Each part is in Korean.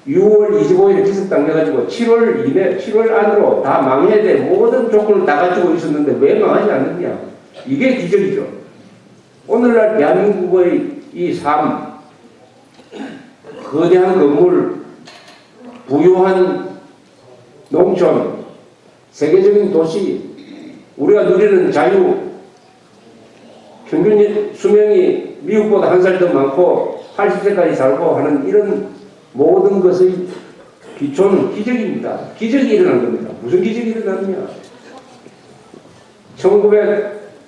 6월 25일에 기습 당겨가지고 7월 안으로 다 망해야 돼. 모든 조건을 다 가지고 있었는데 왜 망하지 않느냐. 이게 기적이죠. 오늘날 대한민국의 이 삶, 거대한 건물, 부유한 농촌, 세계적인 도시, 우리가 누리는 자유, 평균 수명이 미국보다 한 살 더 많고 80세까지 살고 하는 이런 모든 것의 기초는 기적입니다. 기적이 일어난 겁니다. 무슨 기적이 일어났느냐.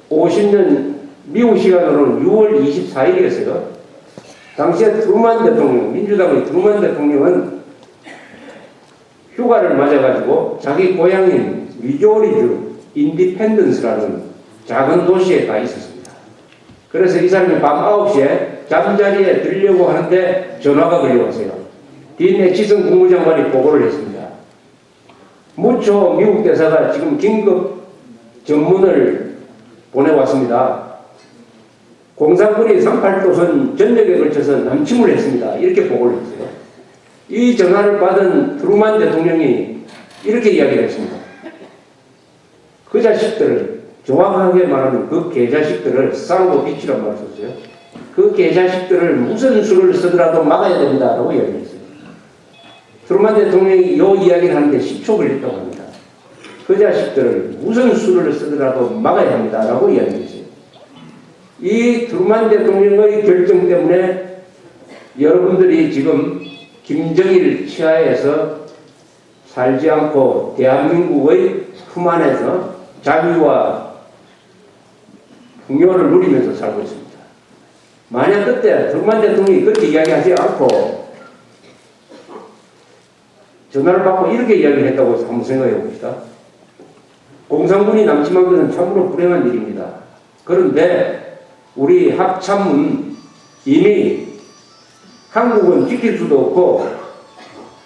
1950년 미국 시간으로는 6월 24일이었어요. 당시에 트루만 대통령, 민주당의 트루만 대통령은 휴가를 맞아가지고 자기 고향인 미조리주 인디펜던스라는 작은 도시에 가 있었습니다. 그래서 이 사람이 밤 9시에 잠자리에 들려고 하는데 전화가 걸려왔어요. 딘 애치슨 국무장관이 보고를 했습니다. 무초 미국 대사가 지금 긴급 전문을 보내왔습니다. 공산군이 38도선 전역에 걸쳐서 남침을 했습니다. 이렇게 보고를 했어요. 이 전화를 받은 트루만 대통령이 이렇게 이야기를 했습니다. 그 자식들을, 정확하게 말하면 그 개자식들을 쌍고 빛이라고 말했었어요. 그 개자식들을 무슨 수를 쓰더라도 막아야 된다라고 이야기했어요. 트루만 대통령이 이 이야기를 하는데 10초 걸렸다고 합니다. 그 자식들을 무슨 수를 쓰더라도 막아야 합니다라고 이야기했어요. 이 트루만 대통령의 결정 때문에 여러분들이 지금 김정일 치하에서 살지 않고 대한민국의 품 안에서 자유와 풍요를 누리면서 살고 있습니다. 만약 그때 트루만 대통령이 그렇게 이야기하지 않고 전화를 받고 이렇게 이야기를 했다고 한번 생각해 봅시다. 공산군이 남침한 것은 참으로 불행한 일입니다. 그런데 우리 합참은 이미 한국은 지킬 수도 없고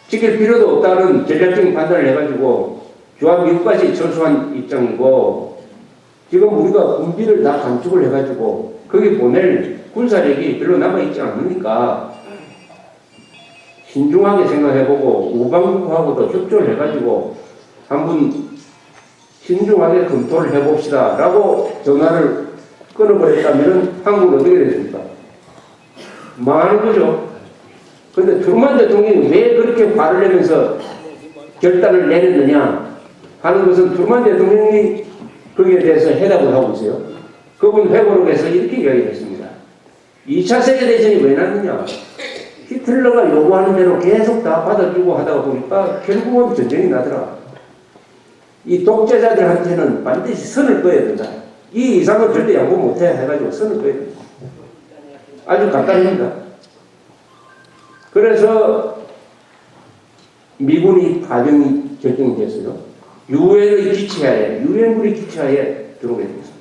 지킬 필요도 없다는 전략적인 판단을 해가지고 주한미국까지 철수한 입장이고 지금 우리가 군비를 다 감축을 해가지고 거기 보낼 군사력이 별로 남아있지 않으니까 신중하게 생각해보고 우방국하고도 협조를 해가지고 한번 신중하게 검토를 해봅시다 라고 전화를 끊어버렸다면 한국은 어떻게 됐습니까? 망하는 거죠. 그런데 트루만 대통령이 왜 그렇게 화를 내면서 결단을 내렸느냐 하는 것은 트루만 대통령이 거기에 대해서 해답을 하고 있어요. 그분 회고록에서 이렇게 이야기했습니다. 2차 세계대전이 왜 났느냐. 히틀러가 요구하는 대로 계속 다 받아주고 하다가 보니까 결국은 전쟁이 나더라. 이 독재자들한테는 반드시 선을 그어야 된다. 이 이상은 절대 양보 못해 해가지고 선을 그어야 된다. 아주 간단합니다. 그래서 미군이 파병이 결정이 됐어요. 유엔의 기치하에, 유엔군의 기치하에 들어오게 됐습니다.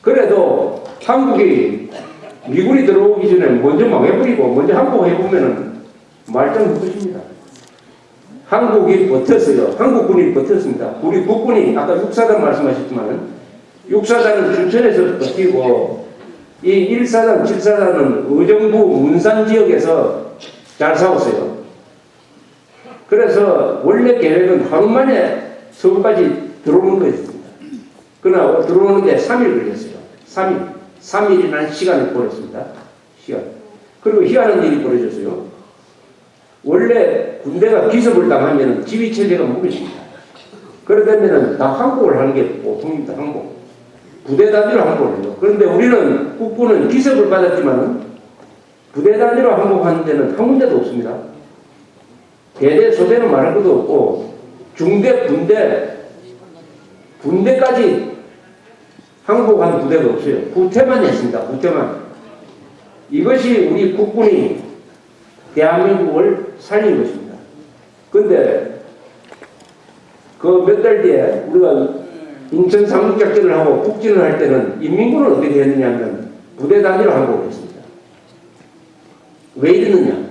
그래도 한국이 미군이 들어오기 전에 먼저 망해버리고 먼저 항복해보면은 말짱 못하십니다. 한국이 버텼어요. 한국군이 버텼습니다. 우리 국군이 아까 육사단 말씀하셨지만 육사단은 춘천에서 버티고 이 1사단, 7사단은 의정부 문산 지역에서 잘 싸웠어요. 그래서 원래 계획은 하루 만에 서울까지 들어오는 거였습니다. 그러나 들어오는데 3일 걸렸어요. 3일이라는 시간을 보냈습니다. 시간. 그리고 희한한 일이 벌어졌어요. 원래 군대가 기습을 당하면 지휘체제가 무너집니다. 그러다면 다 항복을 하는 게 보통입니다. 항복. 부대 단위로 항복을 해요. 그런데 우리는 국군은 기습을 받았지만 부대 단위로 항복하는 데는 한 군데도 없습니다. 대대, 소대는 말할 것도 없고 중대, 분대까지 항복한 부대가 없어요. 후퇴만 했습니다. 후퇴만. 이것이 우리 국군이 대한민국을 살린 것입니다. 그런데 그 몇 달 뒤에 우리가 인천 상륙작전을 하고 북진을 할 때는 인민군은 어떻게 했느냐 하면 부대 단위로 항복을 했습니다. 왜 이러느냐?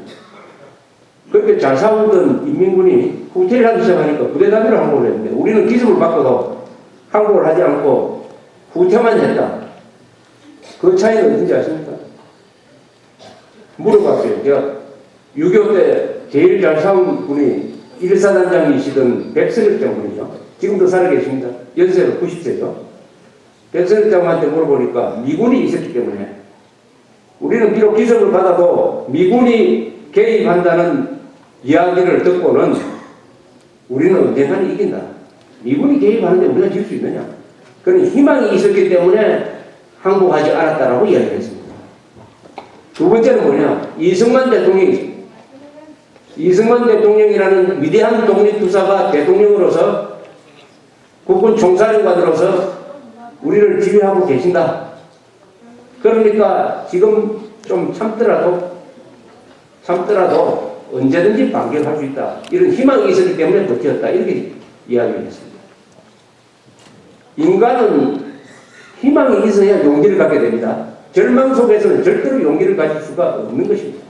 그렇게 잘 싸우던 인민군이 후퇴를 하기 시작하니까 부대 단위로 항복을 했는데 우리는 기습을 받고도 항복을 하지 않고 후퇴만 했다. 그 차이는 어딘지 아십니까? 물어봤어요. 제가 6.25 때 제일 잘 싸운 분이 1사단장이시던 백선엽 장군이죠. 지금도 살아 계십니다. 연세가 90세죠. 백선엽 장군한테 물어보니까 미군이 있었기 때문에 우리는 비록 기습을 받아도 미군이 개입한다는 이야기를 듣고는 우리는 언젠가는 이긴다. 미군이 개입하는데 우리가 질 수 있느냐. 그런 희망이 있었기 때문에 항복하지 않았다라고 이야기했습니다. 두 번째는 뭐냐. 이승만 대통령이라는 위대한 독립투사가 대통령으로서 국군 총사령관으로서 우리를 지휘하고 계신다. 그러니까 지금 좀 참더라도 언제든지 반격할 수 있다. 이런 희망이 있었기 때문에 버텼다. 이렇게 이야기를 했습니다. 인간은 희망이 있어야 용기를 갖게 됩니다. 절망 속에서는 절대로 용기를 가질 수가 없는 것입니다.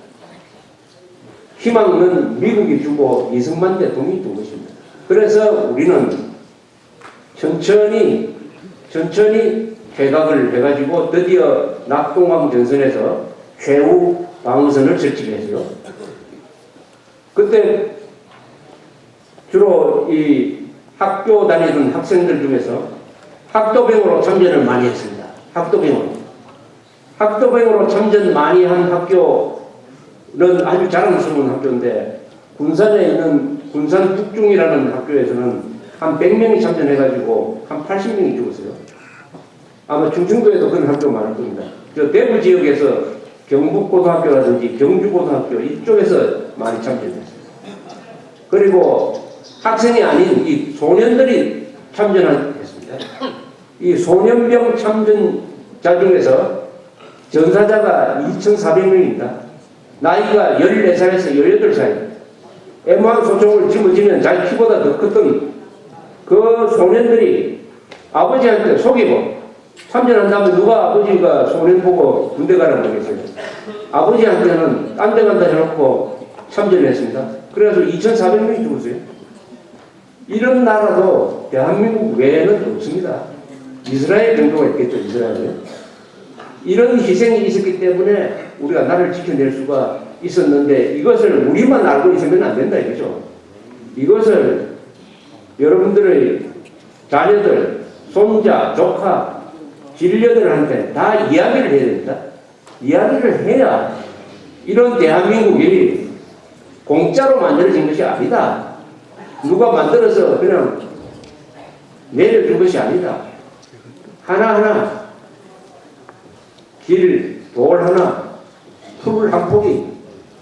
희망은 미국이 주고 이승만 대통령이 준 것입니다. 그래서 우리는 천천히 퇴각을 해가지고 드디어 낙동강 전선에서 최후 방어선을 설치했어요. 그때 주로 이 학교 다니던 학생들 중에서 학도병으로 참전을 많이 했습니다. 학도병으로 참전 많이 한 학교는 아주 자랑스러운 학교인데 군산에 있는 군산 북중이라는 학교에서는 한 100명이 참전해가지고 한 80명이 죽었어요. 아마 충청도에도 그런 학교 많을 겁니다. 저 대구 지역에서 경북고등학교라든지 경주고등학교 이쪽에서 많이 참전했어요. 그리고 학생이 아닌 이 소년들이 참전했습니다. 이 소년병 참전자 중에서 전사자가 2,400명입니다. 나이가 14살에서 18살. M1 소총을 집어지면 자기 키보다 더 컸던 그 소년들이 아버지한테 속이고 참전한다면 누가 아버지가 소년 보고 군대 가라고 그랬어요. 아버지한테는 딴 데 간다 해놓고 참전을 했습니다. 그래서 2,400명이 죽었어요. 이런 나라도 대한민국 외에는 없습니다. 이스라엘 정도가 있겠죠. 이스라엘에. 이런 희생이 있었기 때문에 우리가 나라를 지켜낼 수가 있었는데 이것을 우리만 알고 있으면 안 된다 이거죠. 이것을 여러분들의 자녀들, 손자, 조카, 진료들한테 다 이야기를 해야 됩니다. 이야기를 해야 이런 대한민국이 공짜로 만들어진 것이 아니다. 누가 만들어서 그냥 내려준 것이 아니다. 하나하나 길, 돌 하나, 풀 한 포기,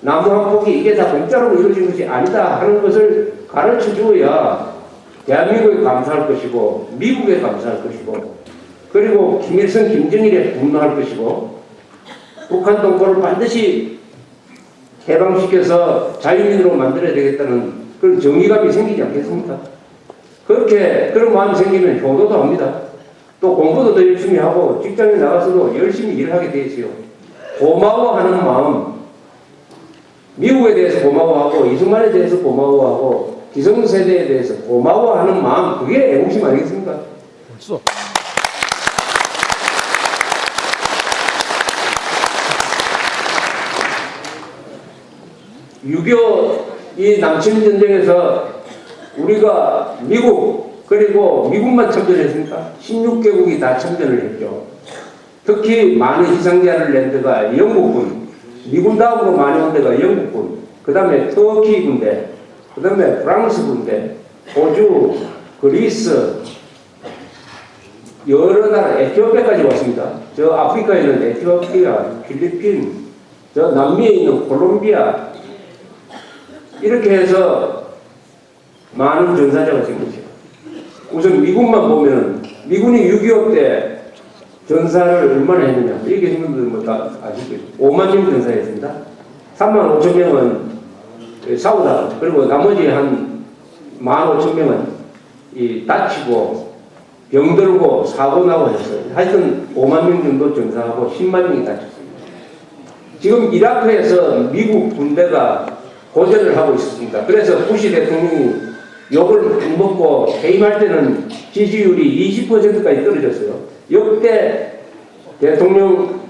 나무 한 포기 이게 다 공짜로 이루어진 것이 아니다 하는 것을 가르쳐 주어야 대한민국에 감사할 것이고 미국에 감사할 것이고 그리고 김일성, 김정일에 분노할 것이고 북한 동포를 반드시 해방시켜서 자유민으로 만들어야 되겠다는 그런 정의감이 생기지 않겠습니까? 그런 마음이 생기면 효도도 합니다. 또 공부도 더 열심히 하고 직장에 나가서도 열심히 일을 하게 돼 있어요. 고마워하는 마음, 미국에 대해서 고마워하고 이승만에 대해서 고마워하고 기성세대에 대해서 고마워하는 마음, 그게 애국심 아니겠습니까? 그렇죠. 이 남침전쟁에서 우리가 미국 그리고 미국만 참전했습니까? 16개국이 다 참전을 했죠. 특히 많은 희생자를 낸 데가 영국군, 미군 다음으로 많이 온 데가 영국군, 그 다음에 터키 군대, 그 다음에 프랑스 군대, 호주, 그리스, 여러 나라, 에티오피아까지 왔습니다. 저 아프리카에 있는 에티오피아, 필리핀, 저 남미에 있는 콜롬비아, 이렇게 해서 많은 전사자가 생기죠. 우선 미국만 보면 미군이 6.25 때 전사를 얼마나 했느냐. 여기 계신 분들 뭐 다 아시겠죠. 5만 명 전사했습니다. 3만 5천 명은 사우다. 그리고 나머지 한 1만 5천 명은 다치고 병들고 사고 나고 했어요. 하여튼 5만 명 정도 전사하고 10만 명이 다쳤습니다. 지금 이라크에서 미국 군대가 고전을 하고 있었습니다. 그래서 부시 대통령이 욕을 먹고 해임할 때는 지지율이 20%까지 떨어졌어요. 역대 대통령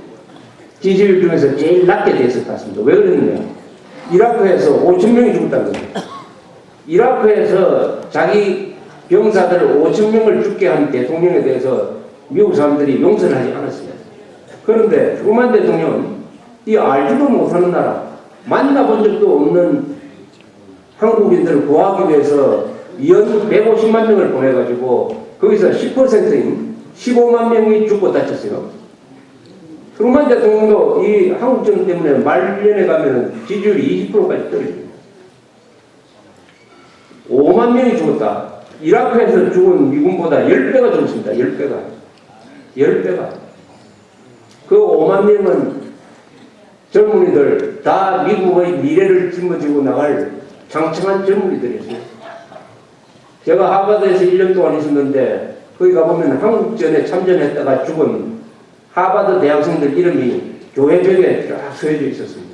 지지율 중에서 제일 낮게 됐을 것 같습니다. 왜 그러느냐? 이라크에서 5천 명이 죽었다는 겁니다. 이라크에서 자기 병사들 5천 명을 죽게 한 대통령에 대해서 미국 사람들이 용서를 하지 않았습니다. 그런데 트루만 대통령은 이 알지도 못하는 나라, 만나본 적도 없는 한국인들을 구하기 위해서 연 150만 명을 보내가지고 거기서 10%인 15만 명이 죽고 다쳤어요. 트루만 대통령도 이 한국정 때문에 말년에 가면은 지지율이 20%까지 떨어집니다. 5만 명이 죽었다. 이라크에서 죽은 미군보다 10배가 죽었습니다. 10배가. 10배가. 그 5만 명은 젊은이들 다 미국의 미래를 짊어지고 나갈 장창한 젊은이들이었어요. 제가 하버드에서 1년 동안 있었는데 거기 가보면 한국전에 참전했다가 죽은 하버드 대학생들 이름이 교회 벽에 쫙 쓰여져 있었습니다.